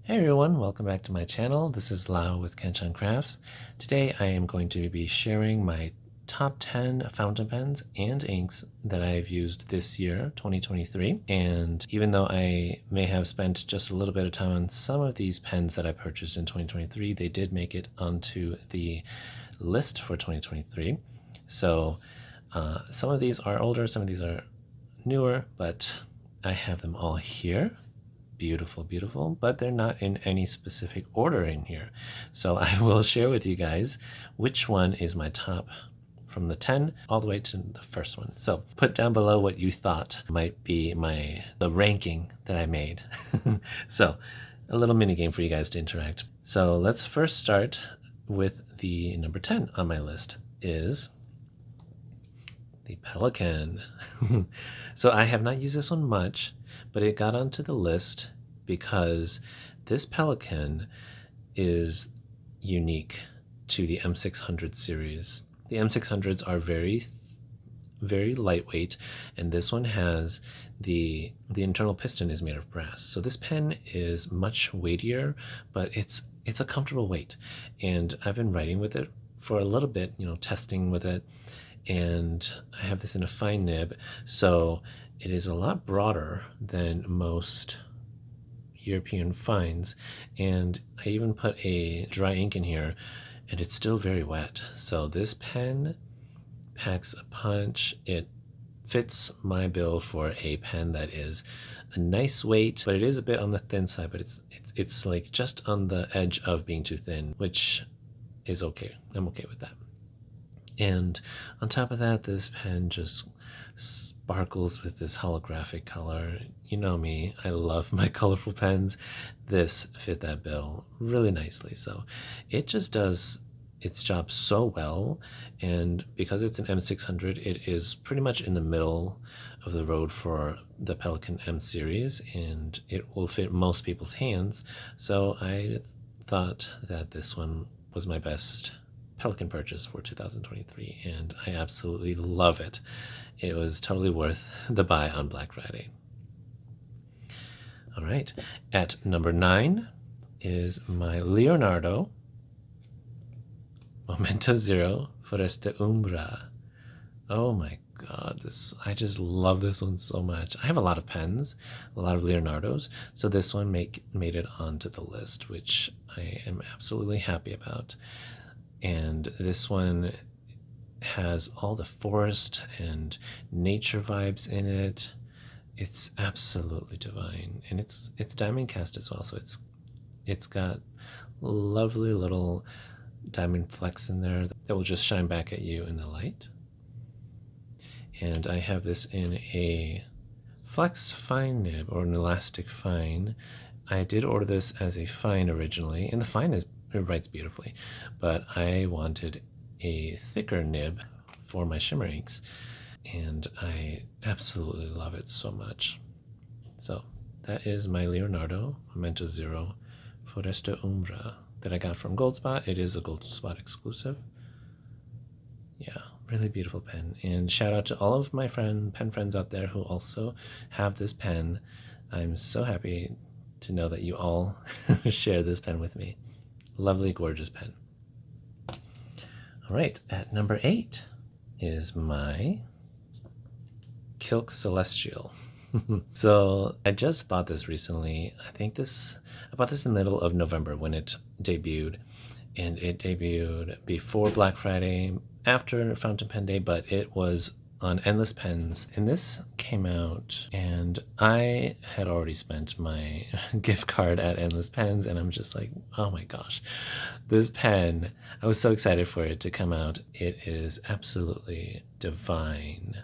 Hey everyone, welcome back to my channel. This is Lau with Kenshan Crafts. Today I am going to be sharing my top 10 fountain pens and inks that I've used this year, 2023. And even though I may have spent just a little bit of time on some of these pens that I purchased in 2023, they did make it onto the list for 2023. So some of these are older, some of these are newer, but I have them all here. Beautiful, beautiful, but they're not in any specific order in here. So I will share with you guys which one is my top from the 10 all the way to the first one. So put down below what you thought might be the ranking that I made. So a little mini game for you guys to interact. So let's first start with the number 10 on my list is the Pelikan. So I have not used this one much, but it got onto the list because this Pelikan is unique to the M600 series. The M600s are very, very lightweight, and this one has the internal piston is made of brass. So this pen is much weightier, but it's a comfortable weight. And I've been writing with it for a little bit, testing with it. And I have this in a fine nib, so it is a lot broader than most European fines, and I even put a dry ink in here and it's still very wet. So this pen packs a punch. It fits my bill for a pen that is a nice weight, but it is a bit on the thin side, but it's like just on the edge of being too thin, which is okay. I'm okay with that. And on top of that, this pen just sparkles with this holographic color. You know me, I love my colorful pens. This fit that bill really nicely. So it just does its job so well. And because it's an M600, it is pretty much in the middle of the road for the Pelikan M series, and it will fit most people's hands. So I thought that this one was my best Pelikan purchase for 2023, and I absolutely love it. It was totally worth the buy on Black Friday. All right, at number 9 is my Leonardo Momento Zero Foresta Umbra. Oh my god, I just love this one so much. I have a lot of pens, a lot of Leonardos, so this one made it onto the list, which I am absolutely happy about. And this one has all the forest and nature vibes in it. It's absolutely divine, and it's diamond cast as well, so it's got lovely little diamond flecks in there that will just shine back at you in the light. And I have this in a flex fine nib, or an elastic fine. I did order this as a fine originally, and the fine it writes beautifully, but I wanted a thicker nib for my shimmer inks, and I absolutely love it so much. So that is my Leonardo Momento Zero Foresta Umbra that I got from Goldspot. It is a Goldspot exclusive. Yeah, really beautiful pen. And shout out to all of my pen friends out there who also have this pen. I'm so happy to know that you all share this pen with me. Lovely, gorgeous pen. All right, at number 8 is my Kilk Celestial. So I just bought this recently. I bought this in the middle of November when it debuted, and it debuted before Black Friday, after Fountain Pen Day, but it was on Endless Pens, and this came out, and I had already spent my gift card at Endless Pens, and I'm just like, oh my gosh, this pen, I was so excited for it to come out. It is absolutely divine.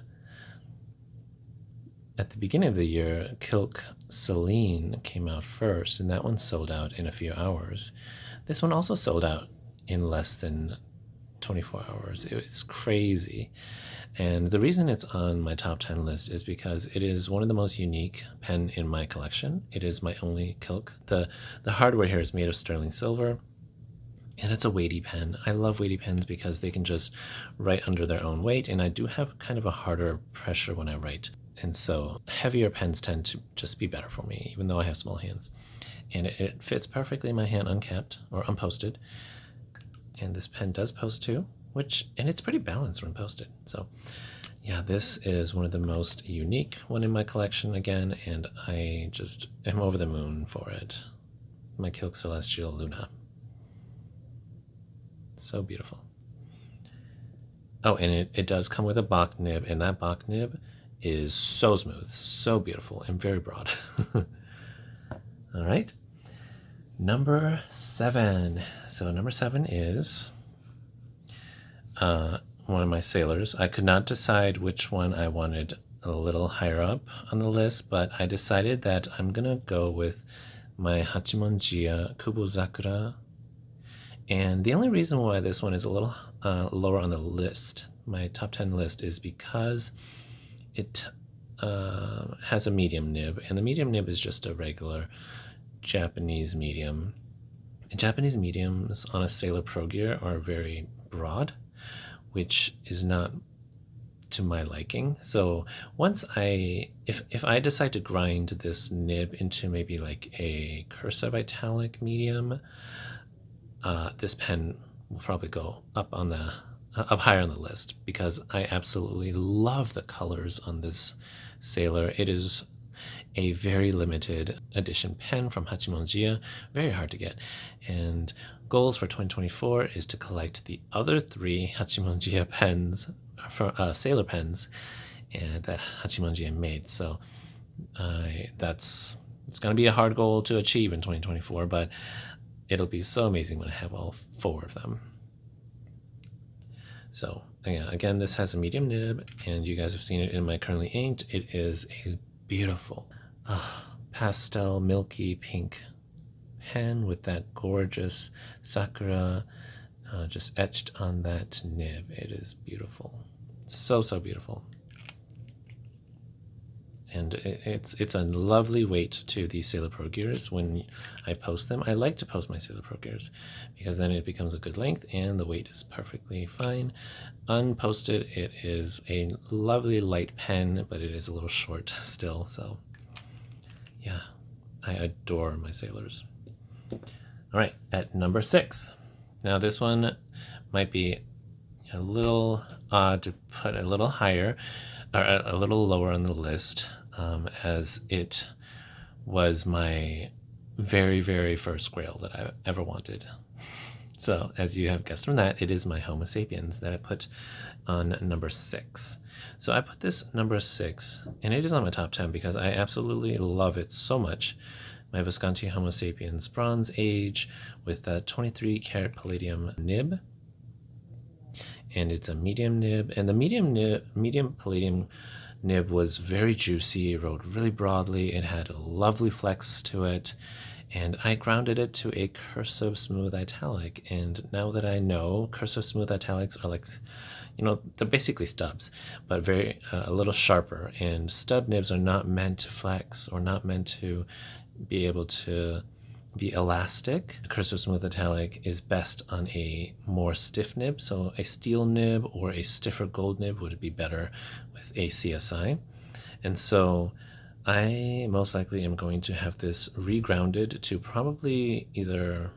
At the beginning of the year, Kilk Celine came out first, and that one sold out in a few hours. This one also sold out in less than 24 hours. It was crazy. And the reason it's on my top 10 list is because it is one of the most unique pen in my collection. It is my only Kilk. The hardware here is made of sterling silver, and it's a weighty pen. I love weighty pens because they can just write under their own weight, and I do have kind of a harder pressure when I write. And so heavier pens tend to just be better for me, even though I have small hands. And it fits perfectly in my hand unkept or unposted. And this pen does post too, and it's pretty balanced when posted. So yeah, this is one of the most unique one in my collection again, and I just am over the moon for it. My Kilk Celestial Luna. So beautiful. Oh, and it does come with a Bach nib, and that Bach nib is so smooth, so beautiful, and very broad. All right. Number 7. So number 7 is one of my sailors. I could not decide which one I wanted a little higher up on the list, but I decided that I'm going to go with my Hachimonjiya Kubozakura. And the only reason why this one is a little lower on the list, my top 10 list, is because it has a medium nib, and the medium nib is just a regular Japanese medium. And Japanese mediums on a Sailor Pro Gear are very broad, which is not to my liking. So once if I decide to grind this nib into maybe like a cursive italic medium, this pen will probably go up higher on the list, because I absolutely love the colors on this Sailor. It is a very limited edition pen from Hachimonjiya, very hard to get. And goals for 2024 is to collect the other 3 Hachimonjiya pens, for Sailor pens, and that Hachimonjiya made. So it's going to be a hard goal to achieve in 2024, but it'll be so amazing when I have all 4 of them. So yeah, again, this has a medium nib, and you guys have seen it in my currently inked. It is a beautiful pastel milky pink pen with that gorgeous sakura just etched on that nib. It is beautiful, so beautiful. And it's a lovely weight to the Sailor Pro Gears when I post them. I like to post my Sailor Pro Gears because then it becomes a good length and the weight is perfectly fine. Unposted, it is a lovely light pen, but it is a little short still. So yeah, I adore my Sailors. All right, at number 6. Now this one might be a little odd to put a little higher, or a little lower on the list, as it was my very first grail that I ever wanted. So as you have guessed from that, it is my Homo Sapiens that I put on number 6. So I put this number 6, and it is on my top 10 because I absolutely love it so much. My Visconti Homo Sapiens Bronze Age with that 23 karat palladium nib. And it's a medium nib, and the medium palladium nib was very juicy. It wrote really broadly. It had a lovely flex to it, and I grounded it to a cursive smooth italic. And now that I know, cursive smooth italics are like, they're basically stubs, but very a little sharper. And stub nibs are not meant to flex or not meant to be able to be elastic. A cursive smooth italic is best on a more stiff nib, so a steel nib or a stiffer gold nib would be better with a CSI. And so I most likely am going to have this regrounded to probably either,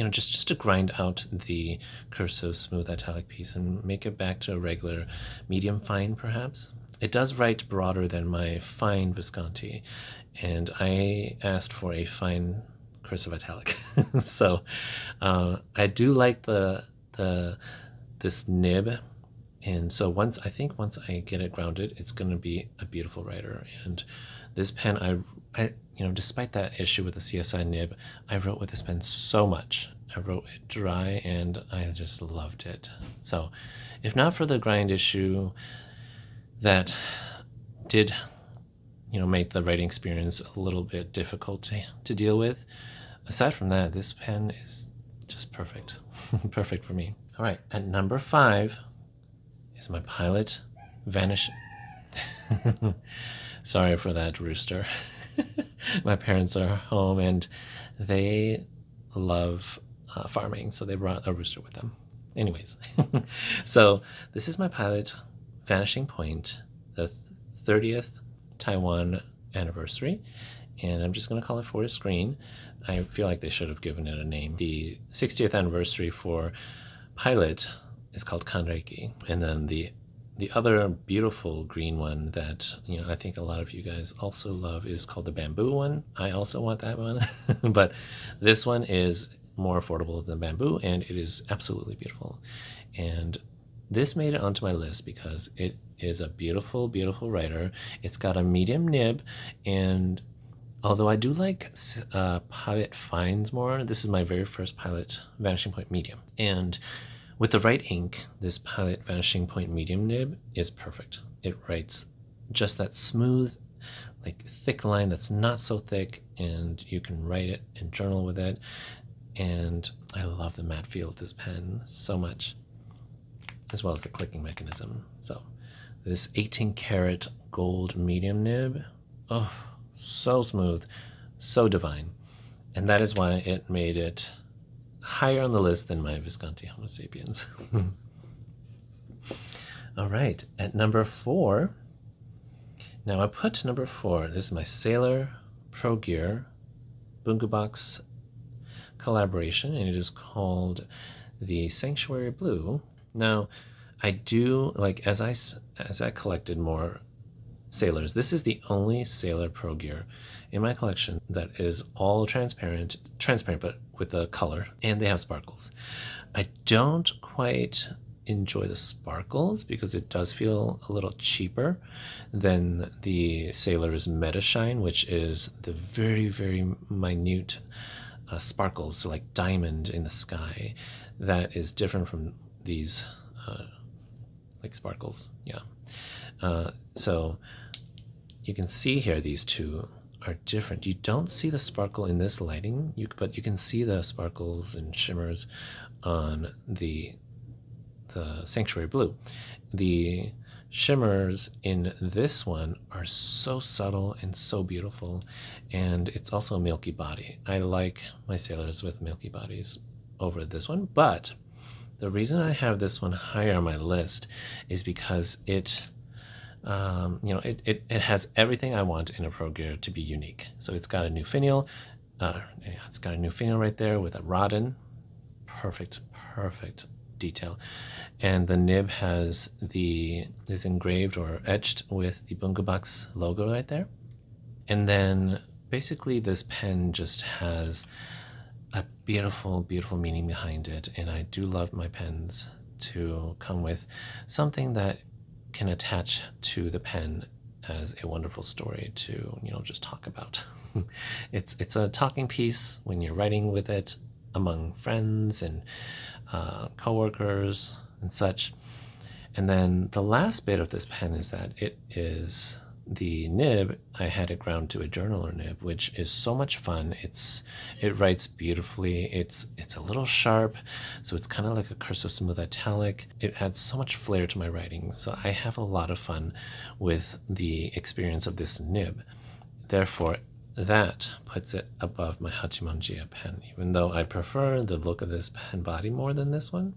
just to grind out the cursive smooth italic piece and make it back to a regular medium fine perhaps. It does write broader than my fine Visconti, and I asked for a fine cursive italic. So I do like this nib, and so once I get it grounded, it's going to be a beautiful writer. And this pen, I despite that issue with the CSI nib, I wrote with this pen so much. I wrote it dry and I just loved it. So if not for the grind issue that did make the writing experience a little bit difficult to deal with, aside from that, this pen is just perfect. Perfect for me. All right, at number 5 is my Pilot Vanishing. Sorry for that, rooster. My parents are home and they love farming, so they brought a rooster with them. Anyways, so this is my Pilot Vanishing Point, the 30th Taiwan anniversary, and I'm just going to call it Forest Green. I feel like they should have given it a name. The 60th anniversary for Pilot is called Kanreiki, and then the other beautiful green one that I think a lot of you guys also love is called the bamboo one. I also want that one, but this one is more affordable than bamboo, and it is absolutely beautiful. And this made it onto my list because it is a beautiful, beautiful writer. It's got a medium nib, and although I do like Pilot Fines more, this is my very first Pilot Vanishing Point Medium. And with the right ink, this Pilot Vanishing Point Medium nib is perfect. It writes just that smooth, like thick line that's not so thick, and you can write it and journal with it. And I love the matte feel of this pen so much, as well as the clicking mechanism. So this 18 karat gold medium nib, oh, so smooth, so divine. And that is why it made it higher on the list than my Visconti Homo Sapiens. All right, at number 4, now I put number 4, this is my Sailor Pro Gear Bunga Box collaboration, and it is called the Sanctuary Blue. Now, I do, like, as I collected more Sailors, this is the only Sailor Pro Gear in my collection that is all transparent, but with a color, and they have sparkles. I don't quite enjoy the sparkles because it does feel a little cheaper than the Sailor's Meta Shine, which is the very, very minute sparkles, so like diamond in the sky. That is different from these like sparkles. Yeah. So you can see here these two are different. You don't see the sparkle in this lighting, but you can see the sparkles and shimmers on the Sanctuary Blue. The shimmers in this one are so subtle and so beautiful, and it's also a milky body. I like my Sailors with milky bodies over this one, but the reason I have this one higher on my list is because it it has everything I want in a Pro Gear to be unique. So it's got a new finial. It's got a new finial right there with a rodden. Perfect detail. And the nib is engraved or etched with the Bunga Box logo right there. And then basically this pen just has a beautiful, beautiful meaning behind it. And I do love my pens to come with something that can attach to the pen as a wonderful story to just talk about. It's a talking piece when you're writing with it among friends and co-workers and such. And then the last bit of this pen is that it is the nib. I had it ground to a journaler nib, which is so much fun. It writes beautifully. It's a little sharp, so it's kind of like a cursive smooth italic. It adds so much flair to my writing, so I have a lot of fun with the experience of this nib. Therefore, that puts it above my Hachimanjia pen, even though I prefer the look of this pen body more than this one.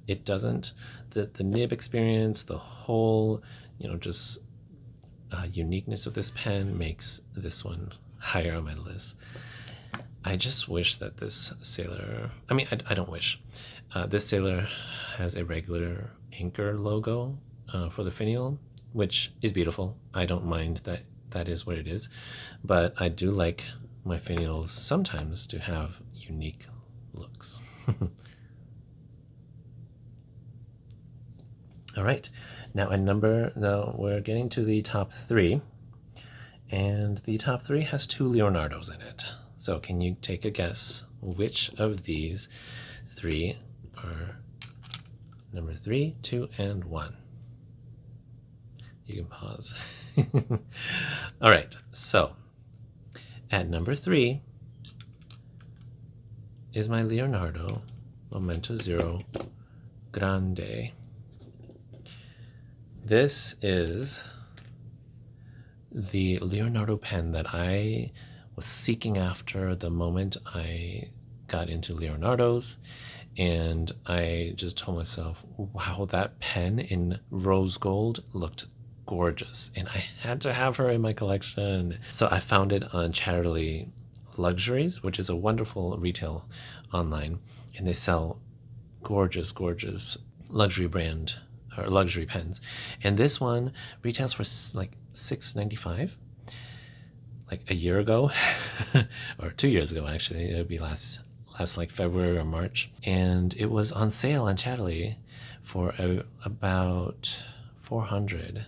It doesn't, the nib experience, the whole, just uniqueness of this pen makes this one higher on my list. I just wish that this Sailor, I don't wish. This Sailor has a regular anchor logo for the finial, which is beautiful. I don't mind that is what it is, but I do like my finials sometimes to have unique looks. All right, now we're getting to the top 3, and the top 3 has 2 Leonardos in it. So can you take a guess which of these 3 are number 3, 2, and 1? You can pause. All right, so at number 3 is my Leonardo Momento Zero Grande. This is the Leonardo pen that I was seeking after the moment I got into Leonardos, and I just told myself, wow, that pen in rose gold looked gorgeous, and I had to have her in my collection. So I found it on Charitably Luxuries, which is a wonderful retail online, and they sell gorgeous, gorgeous luxury brand or luxury pens. And this one retails for like $6.95, like a year ago, or 2 years ago actually. It would be last like February or March, and it was on sale on Chatterley for about 400.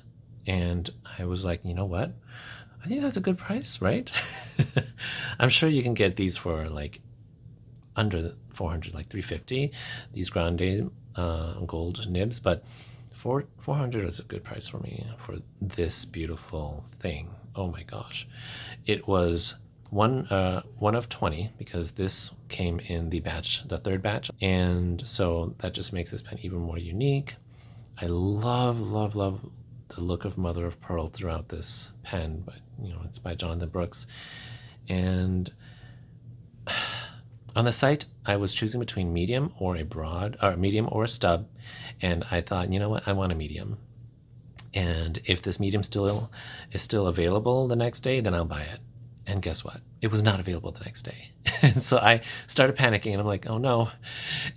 And I was like, you know what? I think that's a good price, right? I'm sure you can get these for like under 400, like 350. These Grande gold nibs, but 400 is a good price for me for this beautiful thing. Oh my gosh, it was one of 20, because this came in the third batch, and so that just makes this pen even more unique. I love the look of mother of pearl throughout this pen, but it's by Jonathan Brooks. And on the site, I was choosing between medium or medium or a stub, and I thought, you know what, I want a medium. And if this medium is still available the next day, then I'll buy it. And guess what? It was not available the next day. And so I started panicking, and I'm like, oh no.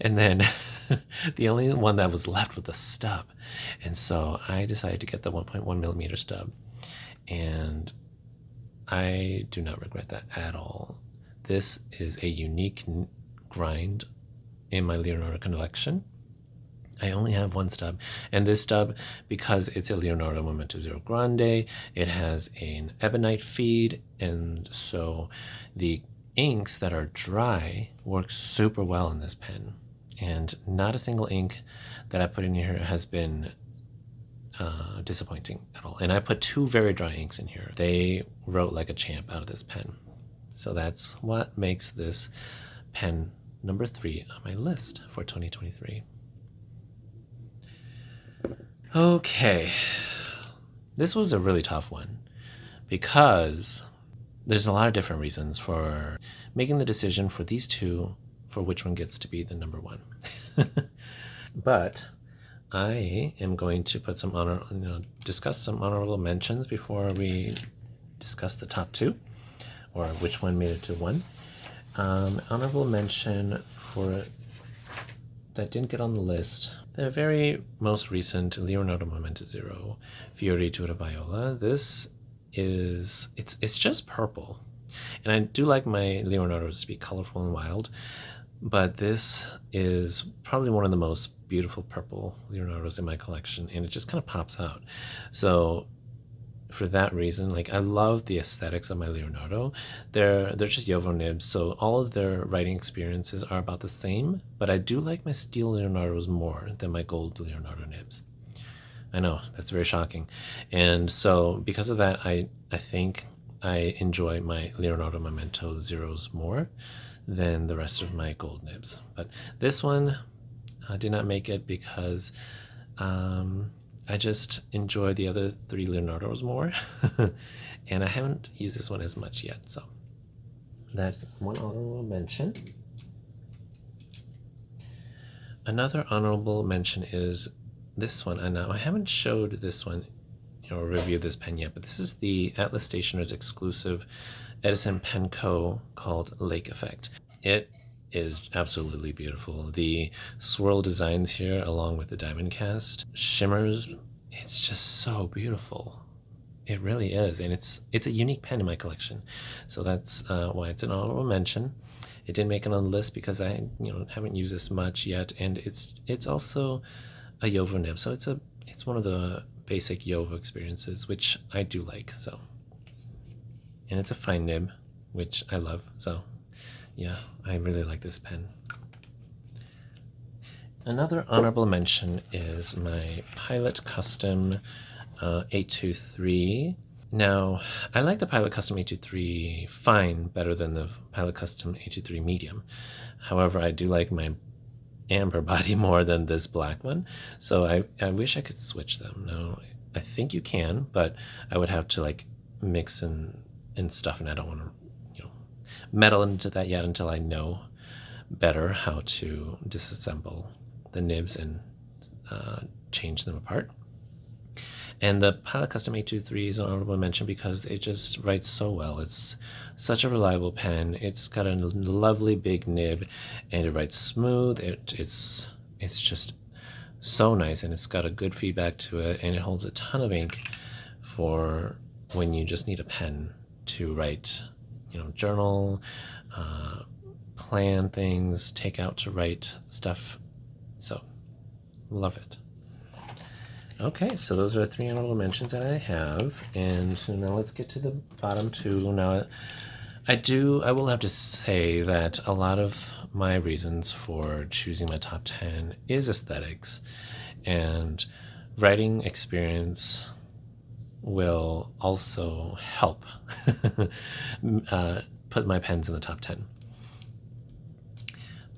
And then the only one that was left was the stub. And so I decided to get the 1.1 millimeter stub. And I do not regret that at all. This is a unique grind in my Leonardo collection. I only have one stub, and this stub, because it's a Leonardo Momento Zero Grande, it has an ebonite feed, and so the inks that are dry work super well in this pen, and not a single ink that I put in here has been disappointing at all. And I put 2 very dry inks in here. They wrote like a champ out of this pen. So that's what makes this pen number 3 on my list for 2023. Okay, this was a really tough one because there's a lot of different reasons for making the decision for these two for which one gets to be the number 1. But I am going to put some discuss some honorable mentions before we discuss the top 2, or which one made it to 1. Honorable mention for that didn't get on the list. The very most recent Leonardo Momento Zero Fioritura Viola. This is it's just purple, and I do like my Leonardos to be colorful and wild, but this is probably one of the most beautiful purple Leonardos in my collection, and it just kind of pops out. So for that reason, like, I love the aesthetics of my Leonardo. They're just Yovo nibs, so all of their writing experiences are about the same, but I do like my steel Leonardos more than my gold Leonardo nibs. I know, that's very shocking. And so because of that, I think I enjoy my Leonardo Momento Zeros more than the rest of my gold nibs. But this one did not make it because I just enjoy the other 3 Leonardos more, and I haven't used this one as much yet, so that's one honorable mention. Another honorable mention is this one, and now I haven't showed this one, reviewed this pen yet, but this is the Atlas Stationer's exclusive Edison Pen Co. called Lake Effect. It is absolutely beautiful. The swirl designs here, along with the diamond cast shimmers, it's just so beautiful. It really is, and it's a unique pen in my collection, so that's why it's an honorable mention. It didn't make it on the list because I haven't used this much yet, and it's also a Yovo nib, so it's one of the basic Yovo experiences, which I do like. So, and it's a fine nib, which I love. So yeah, I really like this pen. Another honorable mention is my Pilot Custom 823. Now, I like the Pilot Custom 823 fine better than the Pilot Custom 823 medium. However, I do like my amber body more than this black one, so I wish I could switch them. Now, I think you can, but I would have to like mix and stuff, and I don't want to meddle into that yet until I know better how to disassemble the nibs and change them apart. And the Pilot Custom 823 is an honorable mention because it just writes so well. It's such a reliable pen. It's got a lovely big nib, and it writes smooth. It's just so nice, and it's got a good feedback to it, and it holds a ton of ink for when you just need a pen to write, journal, plan things, take out to write stuff. So, love it. Okay, so those are 3 honorable mentions that I have, and so now let's get to the bottom 2. Now, I will have to say that a lot of my reasons for choosing my top 10 is aesthetics, and writing experience will also help put my pens in the top 10.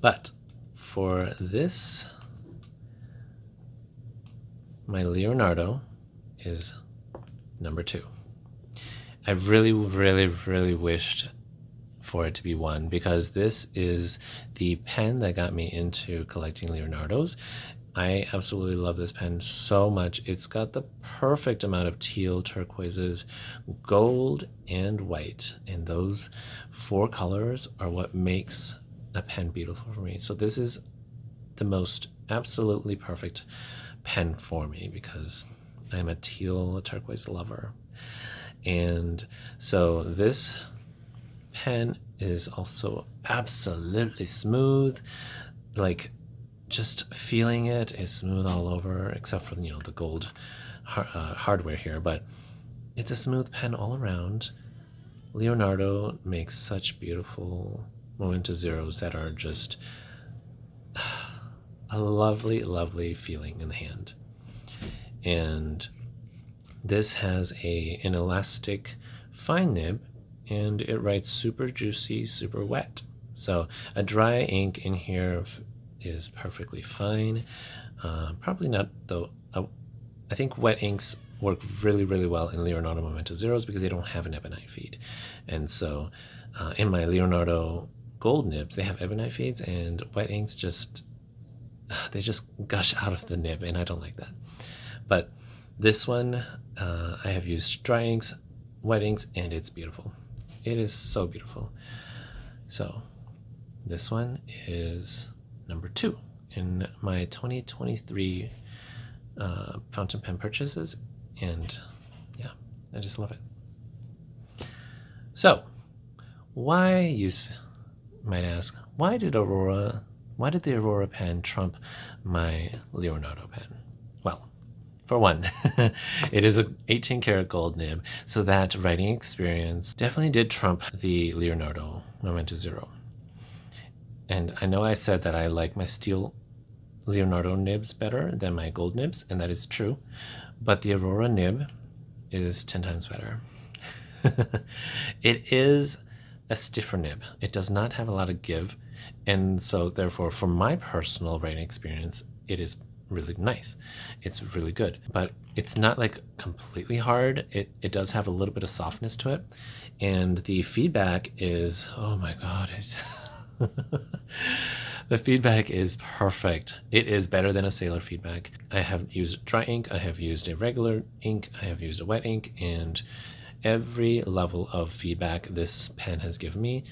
But for this, my Leonardo is number 2. I really, really, really wished for it to be 1 because this is the pen that got me into collecting Leonardos. I absolutely love this pen so much. It's got the perfect amount of teal, turquoises, gold, and white. And those 4 colors are what makes a pen beautiful for me. So this is the most absolutely perfect pen for me because I'm a teal, a turquoise lover. And so this pen is also absolutely smooth. Like, just feeling it is smooth all over, except for the gold hardware here, but it's a smooth pen all around. Leonardo makes such beautiful Momenta Zeros that are just a lovely, lovely feeling in the hand. And this has an elastic fine nib, and it writes super juicy, super wet. So a dry ink in here is perfectly fine. Probably not, though. I think wet inks work really, really well in Leonardo Momenta Zeros because they don't have an ebonite feed. And so in my Leonardo gold nibs, they have ebonite feeds, and wet inks they just gush out of the nib, and I don't like that. But this one, I have used dry inks, wet inks, and it's beautiful. It is so beautiful. So this one is number 2 in my 2023 fountain pen purchases, and yeah, I just love it. So why, you might ask, why did the Aurora pen trump my Leonardo pen? Well, for one, it is an 18 karat gold nib, so that writing experience definitely did trump the Leonardo Momenta Zero. And I know I said that I like my steel Leonardo nibs better than my gold nibs, and that is true, but the Aurora nib is 10 times better. It is a stiffer nib. It does not have a lot of give, and so therefore, for my personal writing experience, it is really nice. It's really good, but it's not like completely hard. It does have a little bit of softness to it, and the feedback is, oh my god, the feedback is perfect. It is better than a Sailor feedback. I have used dry ink, I have used a regular ink, I have used a wet ink, and every level of feedback this pen has given me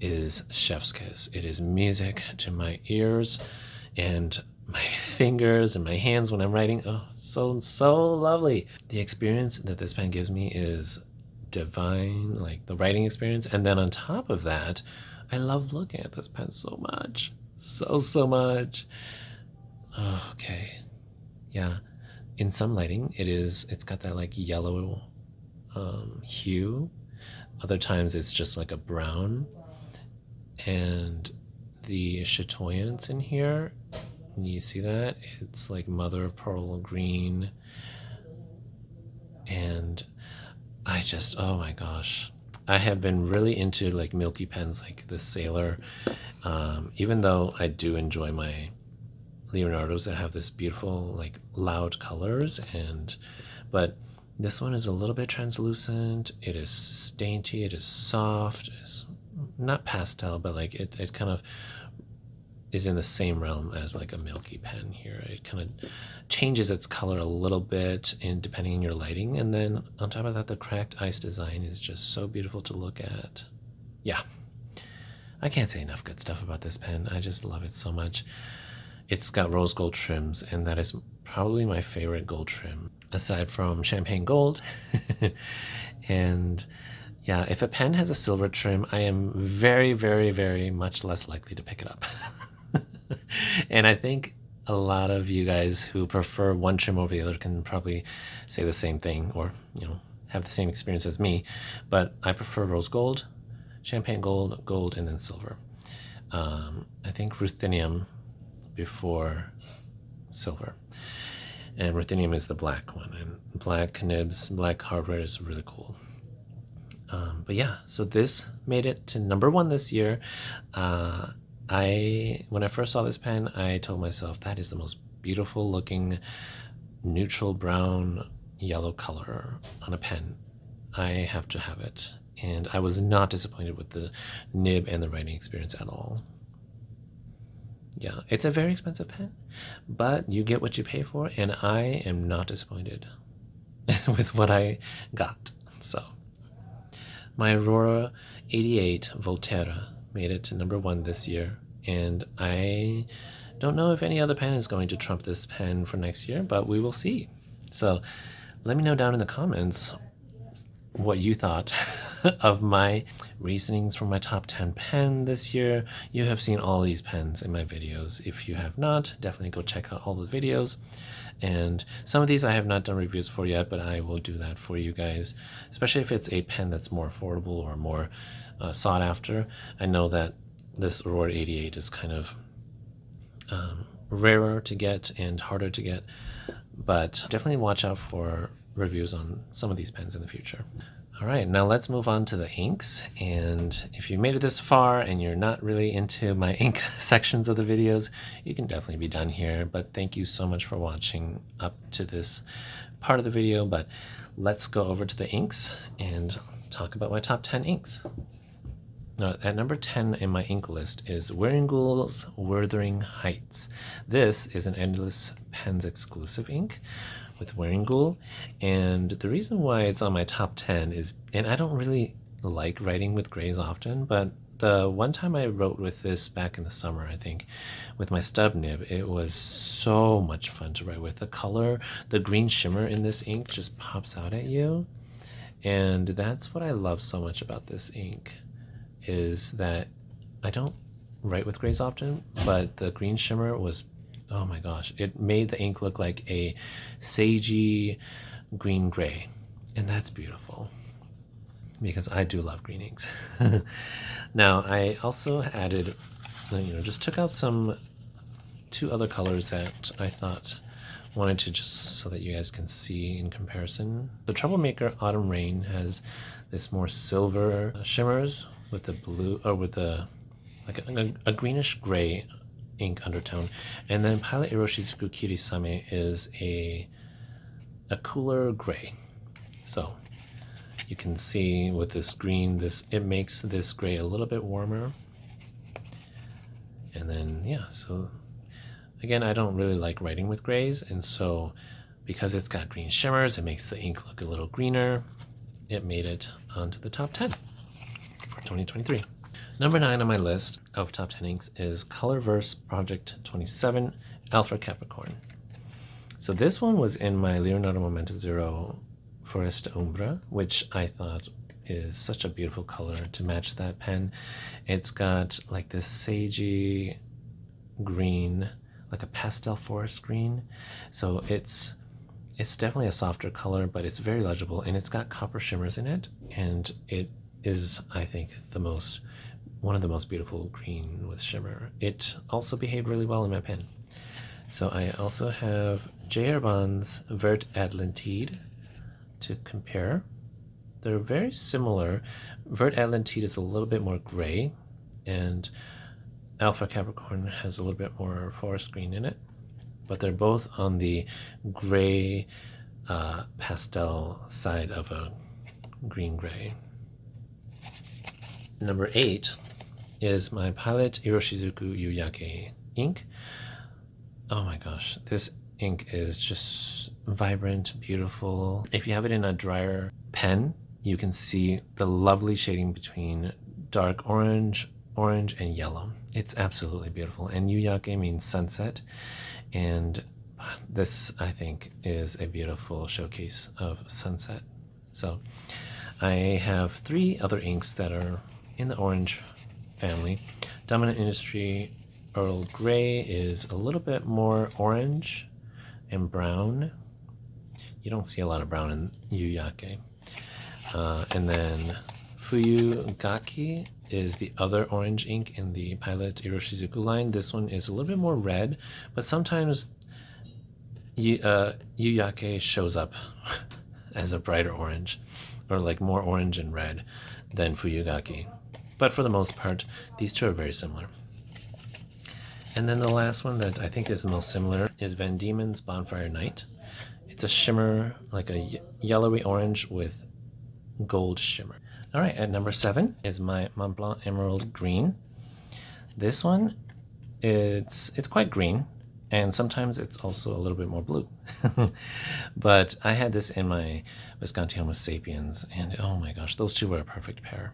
is chef's kiss. It is music to my ears and my fingers and my hands when I'm writing. Oh, so lovely. The experience that this pen gives me is divine, like the writing experience. And then on top of that, I love looking at this pen so much. So much. Oh, okay. Yeah. In some lighting, it's got that like yellow hue. Other times it's just like a brown. And the chatoyance in here, you see that? It's like mother of pearl green. And I just, oh my gosh. I have been really into like milky pens like the Sailor. Even though I do enjoy my Leonardos that have this beautiful like loud colors, but this one is a little bit translucent. It is dainty, it is soft, it's not pastel, but like it kind of, is in the same realm as like a milky pen here. It kind of changes its color a little bit in depending on your lighting, and then on top of that, the cracked ice design is just so beautiful to look at. Yeah, I can't say enough good stuff about this pen. I just love it so much. It's got rose gold trims, and that is probably my favorite gold trim aside from champagne gold. And yeah, if a pen has a silver trim, I am very, very, very much less likely to pick it up. And I think a lot of you guys who prefer one trim over the other can probably say the same thing, or have the same experience as me. But I prefer rose gold, champagne gold, gold, and then silver. I think ruthenium before silver. And ruthenium is the black one, and black nibs, black hardware is really cool. But yeah, so this made it to #1 this year. When I first saw this pen, I told myself that is the most beautiful looking neutral brown yellow color on a pen. I have to have it. And I was not disappointed with the nib and the writing experience at all. Yeah, it's a very expensive pen, but you get what you pay for, and I am not disappointed with what I got. So my Aurora 88 Volterra made it to #1 this year, and I don't know if any other pen is going to trump this pen for next year, but we will see. So let me know down in the comments what you thought of my reasonings for my top 10 pen this year. You have seen all these pens in my videos. If you have not, definitely go check out all the videos. And some of these I have not done reviews for yet, but I will do that for you guys, especially if it's a pen that's more affordable or more sought after. I know that this Aurora 88 is kind of rarer to get and harder to get, but definitely watch out for reviews on some of these pens in the future. All right, now let's move on to the inks. And if you made it this far and you're not really into my ink sections of the videos, you can definitely be done here. But thank you so much for watching up to this part of the video. But let's go over to the inks and talk about my top 10 inks. Now, at #10 in my ink list is Wearingul's Wuthering Heights. This is an Endless Pens exclusive ink with Wearingul, and the reason why it's on my top 10 is, and I don't really like writing with grays often, but the one time I wrote with this back in the summer, I think, with my stub nib, it was so much fun to write with. The color, the green shimmer in this ink just pops out at you, and that's what I love so much about this ink, is that I don't write with grays often, but the green shimmer was, oh my gosh, it made the ink look like a sagey green gray, and that's beautiful because I do love green inks. Now I also added, just took out two other colors that I thought wanted to, just so that you guys can see in comparison. The Troublemaker Autumn Rain has this more silver shimmers with the blue, or with the like a greenish gray ink undertone, and then Pilot Iroshizuku Kirisame is a cooler gray. So you can see with this green, it makes this gray a little bit warmer. And then yeah, so again, I don't really like writing with grays, and so because it's got green shimmers, it makes the ink look a little greener. It made it onto the top 10 for 2023. #9 on my list of top 10 inks is Colorverse Project 27 Alpha Capricorn. So this one was in my Leonardo Momento Zero Foresta Umbra, which I thought is such a beautiful color to match that pen. It's got like this sagey green, like a pastel forest green. So it's definitely a softer color, but it's very legible, and it's got copper shimmers in it, and it is, I think, one of the most beautiful green with shimmer. It also behaved really well in my pen. So I also have J. Herbin's Vert Atlantide to compare. They're very similar. Vert Atlantide is a little bit more gray, and Alpha Capricorn has a little bit more forest green in it, but they're both on the gray pastel side of a green gray. #8 is my Pilot Iroshizuku Yuyake ink. Oh my gosh, this ink is just vibrant, beautiful. If you have it in a drier pen, you can see the lovely shading between dark orange, orange, and yellow. It's absolutely beautiful. And Yuyake means sunset, and this, I think, is a beautiful showcase of sunset. So I have 3 other inks that are in the orange family. Dominant Industry Earl Grey is a little bit more orange and brown. You don't see a lot of brown in Yuyake. And then Fuyugaki is the other orange ink in the Pilot Iroshizuku line. This one is a little bit more red, but sometimes Yuyake shows up as a brighter orange, or like more orange and red than Fuyugaki. But for the most part, these two are very similar. And then the last one that I think is the most similar is Van Diemen's Bonfire Night. It's a shimmer, like a yellowy orange with gold shimmer. All right, at number 7 is my Montblanc Emerald Green. This one, it's quite green, and sometimes it's also a little bit more blue. But I had this in my Visconti Homo Sapiens, and oh my gosh, those two were a perfect pair.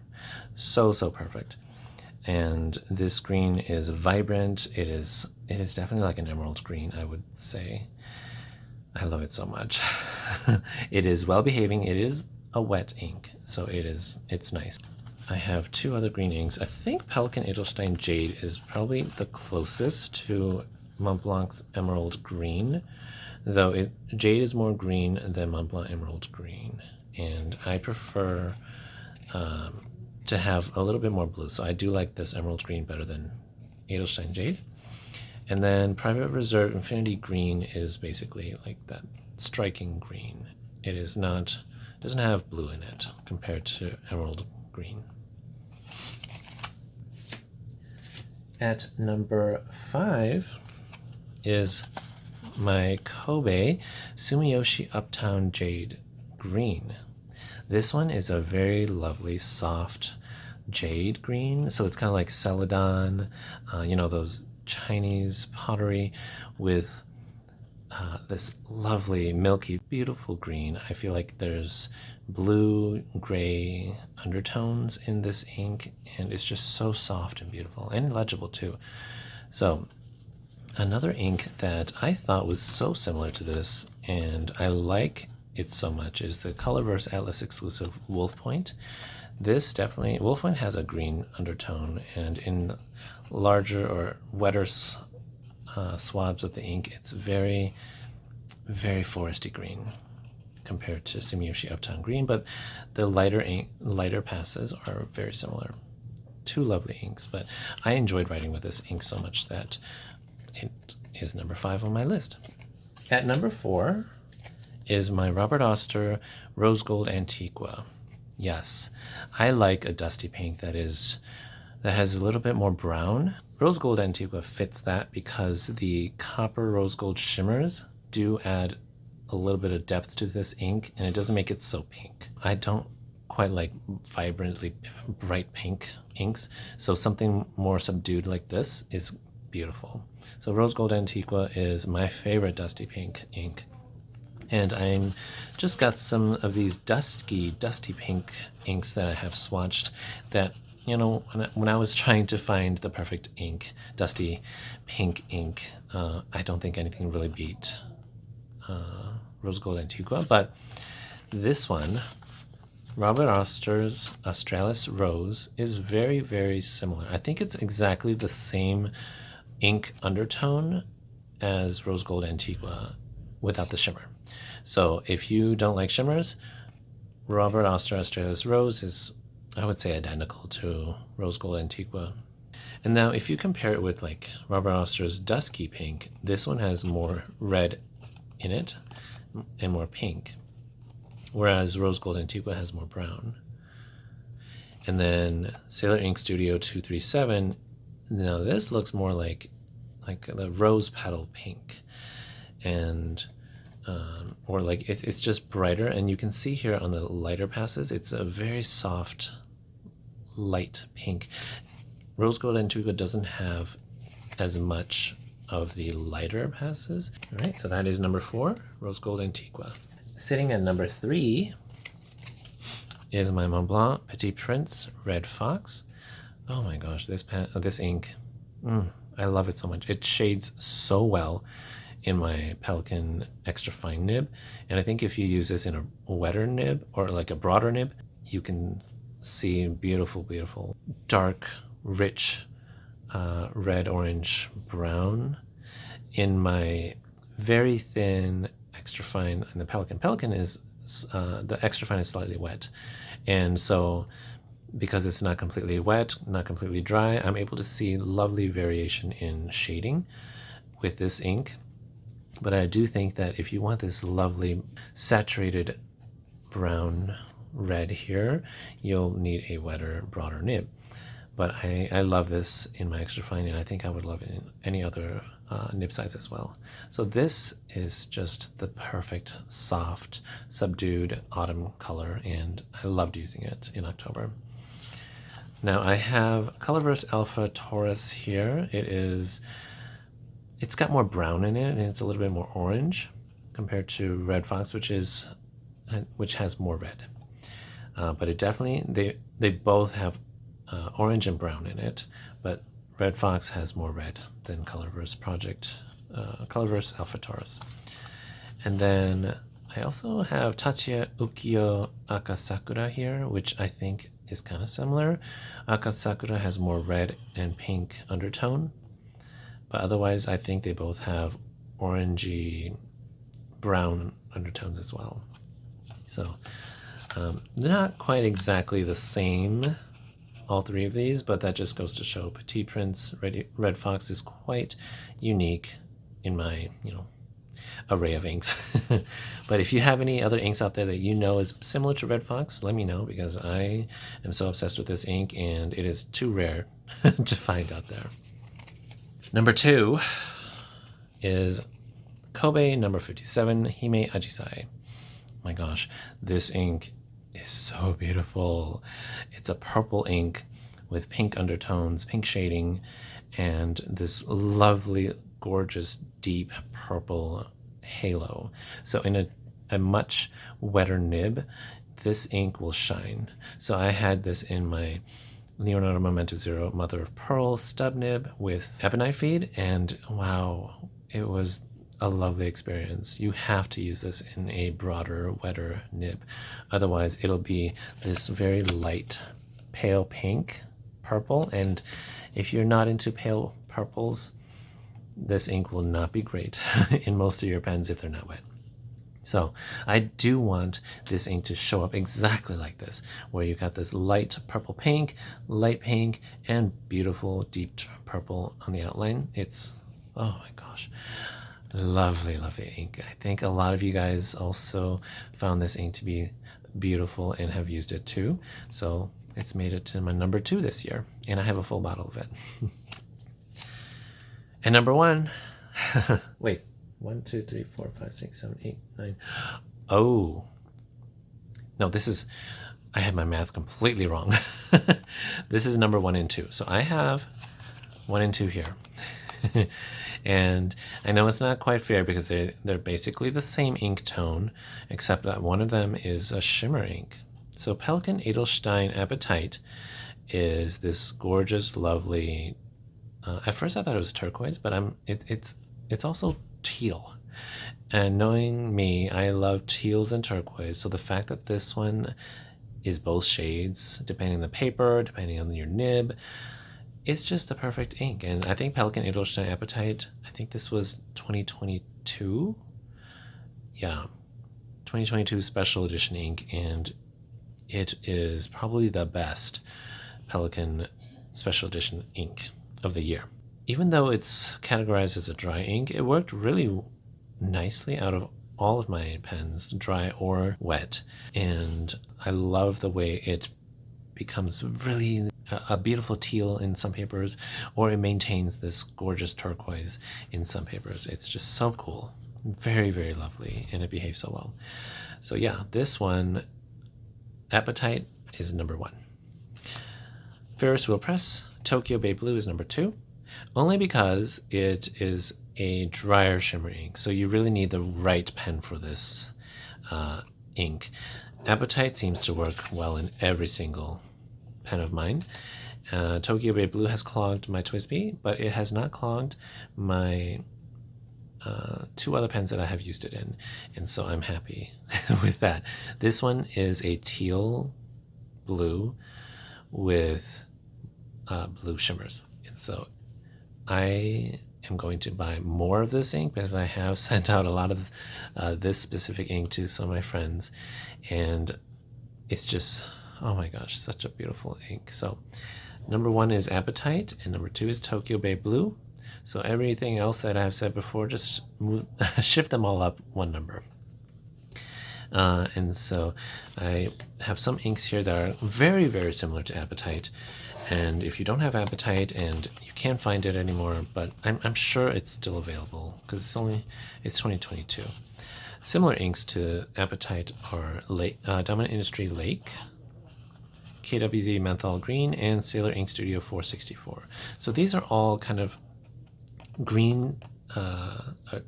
So perfect. And this green is vibrant. It is definitely like an emerald green, I would say. I love it so much. It is well behaving. It is a wet ink, so it's nice. I have 2 other green inks. I think Pelikan Edelstein Jade is probably the closest to Montblanc's Emerald Green, though Jade is more green than Montblanc Emerald Green, and I prefer to have a little bit more blue, so I do like this Emerald Green better than Edelstein Jade. And then Private Reserve Infinity Green is basically like that striking green. It is not, doesn't have blue in it compared to Emerald Green. At number 5 is my Kobe Sumiyoshi Uptown Jade Green. This one is a very lovely, soft jade green. So it's kind of like celadon, you know, those Chinese pottery with this lovely, milky, beautiful green. I feel like there's blue, gray undertones in this ink, and it's just so soft and beautiful and legible too. So another ink that I thought was so similar to this, and I like it so much, is the Colorverse Atlas exclusive Wolf Point. This definitely, Wolf Point has a green undertone, and in larger or wetter swabs of the ink, it's very, very foresty green compared to Sumiyoshi Uptown Green, but the lighter passes are very similar. 2 lovely inks, but I enjoyed writing with this ink so much that it is number 5 on my list. At number 4 is my Robert Oster Rose Gold Antiqua. Yes, I like a dusty pink that has a little bit more brown. Rose Gold Antiqua fits that because the copper rose gold shimmers do add a little bit of depth to this ink, and it doesn't make it so pink. I don't quite like vibrantly bright pink inks, so something more subdued like this is beautiful. So Rose Gold Antiqua is my favorite dusty pink ink. And I'm just got some of these dusty pink inks that I have swatched that, you know, when I was trying to find the perfect ink, dusty pink ink, I don't think anything really beat Rose Gold Antiqua, but this one, Robert Oster's Australis Rose, is very, very similar. I think it's exactly the same ink undertone as Rose Gold Antiqua without the shimmer. So if you don't like shimmers, Robert Oster Australis Rose is, I would say, identical to Rose Gold Antiqua. And now if you compare it with like Robert Oster's Dusky Pink, this one has more red in it and more pink, whereas Rose Gold Antiqua has more brown. And then Sailor Ink Studio 237, now this looks more like the rose petal pink, and or like it's just brighter, and you can see here on the lighter passes it's a very soft light pink. Rose Gold Antiqua doesn't have as much of the lighter passes. All right, so that is number 4, Rose Gold Antiqua. Sitting at number 3 is my Montblanc Petit Prince Red Fox. Oh my gosh, this ink, I love it so much. It shades so well in my Pelikan extra fine nib, and I think if you use this in a wetter nib or like a broader nib, you can see beautiful, beautiful, dark, rich red, orange, brown in my very thin extra fine. And the Pelikan is the extra fine is slightly wet, and so because it's not completely wet, not completely dry, I'm able to see lovely variation in shading with this ink. But I do think that if you want this lovely saturated brown red here, you'll need a wetter, broader nib. But I love this in my extra fine, and I think I would love it in any other nib size as well. So this is just the perfect, soft, subdued autumn color, and I loved using it in October. Now I have Colorverse Alpha Taurus here. It's got more brown in it, and it's a little bit more orange compared to Red Fox, which has more red. But it definitely, they both have orange and brown in it, but Red Fox has more red than Colorverse Alpha Taurus. And then I also have Tachia Ukiyo Akasakura here, which I think is kind of similar. Akasakura has more red and pink undertone, but otherwise I think they both have orangey brown undertones as well. So they're not quite exactly the same, all three of these, but that just goes to show Petit Prince Red Fox is quite unique in my, array of inks. But if you have any other inks out there that you know is similar to Red Fox, let me know, because I am so obsessed with this ink and it is too rare to find out there. Number 2 is Kobe number 57 Hime Ajisai. My gosh, this ink is so beautiful. It's a purple ink with pink undertones, pink shading, and this lovely, gorgeous, deep purple halo. So in a much wetter nib, this ink will shine. So I had this in my Leonardo Momento Zero Mother of Pearl stub nib with ebonite feed, and wow, it was a lovely experience. You have to use this in a broader, wetter nib. Otherwise, it'll be this very light, pale pink purple, and if you're not into pale purples, this ink will not be great in most of your pens if they're not wet. So I do want this ink to show up exactly like this, where you got this light purple pink, light pink, and beautiful deep purple on the outline. It's, oh my gosh, lovely, lovely ink. I think a lot of you guys also found this ink to be beautiful and have used it too. So it's made it to my number 2 this year, and I have a full bottle of it. And number 1, wait, 1, 2, 3, 4, 5, 6, 7, 8, 9. Oh, no, I had my math completely wrong. This is number 1 and 2. So I have 1 and 2 here. And I know it's not quite fair because they're basically the same ink tone, except that one of them is a shimmer ink. So Pelikan Edelstein Apatite is this gorgeous, lovely, at first I thought it was turquoise, but it's also teal. And knowing me, I love teals and turquoise, so the fact that this one is both shades, depending on the paper, depending on your nib, it's just the perfect ink. And I think Pelikan Edelstein Apatite, I think this was 2022? Yeah, 2022 special edition ink, and it is probably the best Pelikan special edition ink of the year. Even though it's categorized as a dry ink, it worked really nicely out of all of my pens, dry or wet. And I love the way it becomes really a beautiful teal in some papers, or it maintains this gorgeous turquoise in some papers. It's just so cool. Very, very lovely, and it behaves so well. So yeah, this one, Apatite, is number 1. Ferris Wheel Press Tokyo Bay Blue is number 2. only because it is a drier shimmer ink, so you really need the right pen for this ink. Apatite seems to work well in every single pen of mine. Tokyo Bay Blue has clogged my TWSBI, but it has not clogged my two other pens that I have used it in, and so I'm happy with that. This one is a teal blue with blue shimmers, and so I am going to buy more of this ink because I have sent out a lot of this specific ink to some of my friends, and it's just, oh my gosh, such a beautiful ink. So number 1 is Apatite, and number 2 is Tokyo Bay Blue. So everything else that I've said before, just shift them all up 1 number. And so I have some inks here that are very, very similar to Apatite. And if you don't have Apatite and you can't find it anymore, but I'm sure it's still available because it's 2022. Similar inks to Apatite are Dominant Industry Lake, KWZ Menthol Green, and Sailor Ink Studio 464. So these are all kind of green, what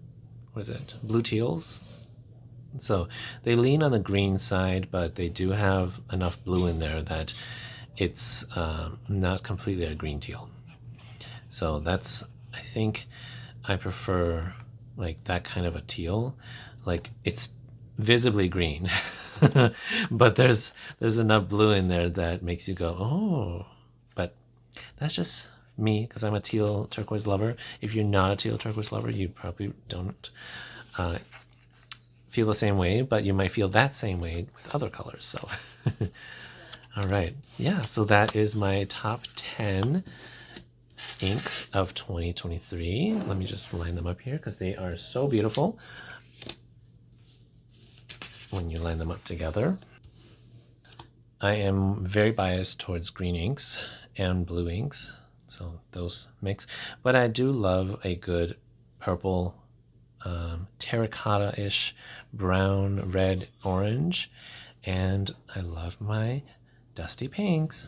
is it? Blue teals. So they lean on the green side, but they do have enough blue in there that it's not completely a green teal. So that's, I think I prefer like that kind of a teal. Like it's visibly green, but there's enough blue in there that makes you go, oh. But that's just me because I'm a teal turquoise lover. If you're not a teal turquoise lover, you probably don't feel the same way, but you might feel that same way with other colors. So all right, yeah, so that is my top 10 inks of 2023. Let me just line them up here because they are so beautiful when you line them up together. I am very biased towards green inks and blue inks, so those mix, but I do love a good purple, terracotta-ish, brown, red, orange, and I love my dusty pinks.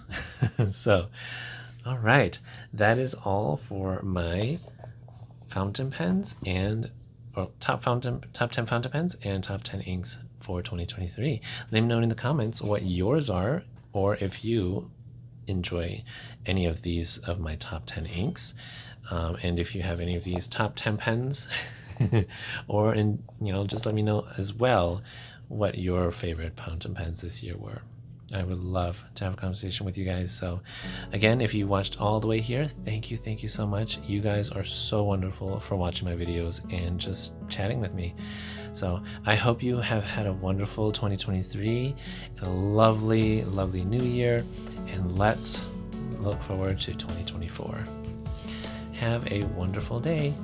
So, all right, that is all for my fountain pens and top 10 fountain pens and top 10 inks for 2023. Let me know in the comments what yours are, or if you enjoy any of these of my top 10 inks, and if you have any of these top 10 pens, or just let me know as well what your favorite fountain pens this year were. I would love to have a conversation with you guys. So again, if you watched all the way here, thank you so much. You guys are so wonderful for watching my videos and just chatting with me. So I hope you have had a wonderful 2023 and a lovely new year, and let's look forward to 2024. Have a wonderful day.